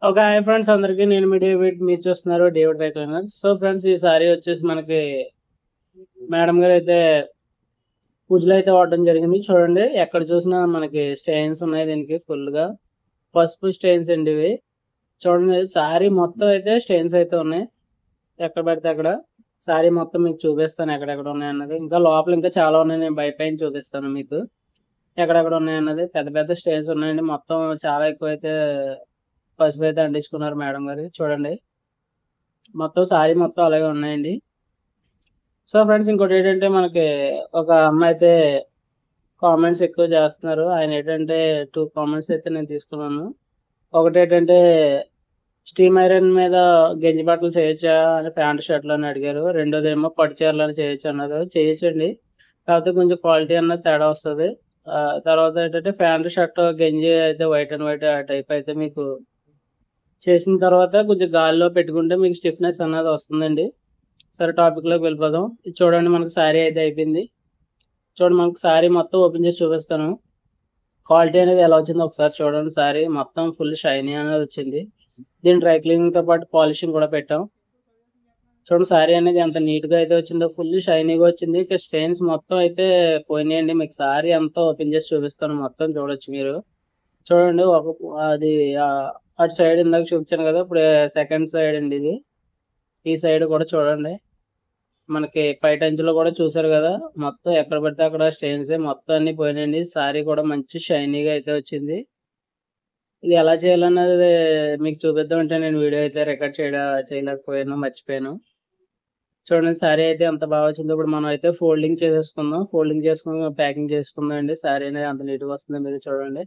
Okay. Hi friends అందరికీ. నేను మీ David. మీరు చూస్తున్నారు David dry cleaners. So friends, ఈ సారీ వచ్చేసి మనకి మేడం గారైతే పూజలో అయితే వాడడం జరిగింది. చూడండి, ఎక్కడ చూసినా మనకి స్టెయిన్స్ ఉన్నాయి దీనికి ఫుల్‌గా. పసుపు స్టెయిన్స్ అండి ఇవి. చూడండి, సారీ మొత్తం అయితే స్టెయిన్స్ అయితే ఉన్నాయి. ఎక్కడ పడితే అక్కడ. సారీ మొత్తం మీకు చూపిస్తాను ఎక్కడెక్కడ ఉన్నాయన్నది. ఇంకా లోపల ఇంకా చాలా ఉన్నాయి. నేను పైన చూపిస్తాను మీకు. ఎక్కడెక్కడ ఉన్నాయన్నది. పెద్ద పెద్ద స్టెయిన్స్ ఉన్నాయండి. మొత్తం చాలా ఎక్కువైతే పసుపు అయితే అంటించుకున్నారు మేడం గారు. చూడండి, మొత్తం సారీ మొత్తం అలాగే ఉన్నాయండి. సో ఫ్రెండ్స్, ఇంకోటేంటంటే మనకి ఒక అమ్మాయి అయితే కామెంట్స్ ఎక్కువ చేస్తున్నారు. ఆయన ఏంటంటే 2 కామెంట్స్ అయితే నేను తీసుకున్నాను. ఒకటేంటంటే స్టీమ్ ఐరన్ మీద గంజి బట్టలు చేయొచ్చా అని, ప్యాంట్ షర్ట్‌లు అని అడిగారు. రెండోదేమో పట్టు చీరలని చేయొచ్చా అన్నారు. చేయొచ్చండి. కాకపోతే కొంచెం క్వాలిటీ అన్నది తేడా వస్తది. తర్వాత ఏంటంటే ప్యాంట్, షర్ట్, గంజి అయితే వైట్ అండ్ వైట్ ఆ టైప్ అయితే మీకు చేసిన తర్వాత కొంచెం గాలిలో పెట్టుకుంటే మీకు స్టిఫ్‌నెస్ అన్నది వస్తుందండి. సరే, టాపిక్‌లోకి వెళ్ళిపోదాం. ఇది చూడండి, మనకు సారీ అయితే అయిపోయింది. చూడండి, మనకు సారీ మొత్తం ఓపెన్ చేసి చూపిస్తాను. క్వాలిటీ అనేది ఎలా వచ్చిందో ఒకసారి చూడండి. సారీ మొత్తం ఫుల్ షైనీ అనేది వచ్చింది. దీని డ్రై క్లీనింగ్‌తో పాటు పాలిషింగ్ కూడా పెట్టాం. చూడండి, సారీ అనేది ఎంత నీట్‌గా అయితే వచ్చిందో, ఫుల్ షైనీగా వచ్చింది. ఇక స్టెయిన్స్ మొత్తం అయితే పోయినాయండి. మీకు సారీ అంతా ఓపెన్ చేసి చూపిస్తాను. మొత్తం చూడొచ్చు మీరు. చూడండి, అది అటు సైడ్ ఇందాక చూపించాను కదా! ఇప్పుడు సెకండ్ సైడ్ అండి ఇది. ఈ సైడ్ కూడా చూడండి. మనకి పైటంచులో కూడా చూసారు కదా! మొత్తం ఎక్కడ పడితే అక్కడ స్టెయిన్సే మొత్తం అన్నీ పోయినాయండి. సారీ కూడా మంచి షైనీగా అయితే వచ్చింది. ఇది ఎలా చేయాలన్నది మీకు చూపిద్దామంటే నేను వీడియో అయితే రికార్డ్ చేయలేకపోయాను. మర్చిపోయాను. చూడండి, సారీ అయితే ఎంత బాగా వచ్చిందో. ఇప్పుడు మనం అయితే ఫోల్డింగ్ చేసేసుకుందాం. ఫోల్డింగ్ చేసుకొని ప్యాకింగ్ చేసుకుందాం అండి. సారీ అనేది అంత నీట్‌గా వస్తుందో మీరు చూడండి.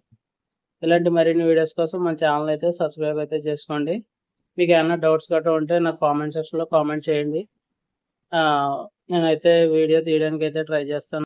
ఇలాంటి మరిన్ని వీడియోస్ కోసం మన ఛానల్ అయితే సబ్స్క్రైబ్ అయితే చేసుకోండి. మీకు ఏమన్నా డౌట్స్ గట్రా ఉంటే నాకు కామెంట్ సెక్షన్‌లో కామెంట్ చేయండి. నేనైతే వీడియో తీయడానికైతే ట్రై చేస్తాను.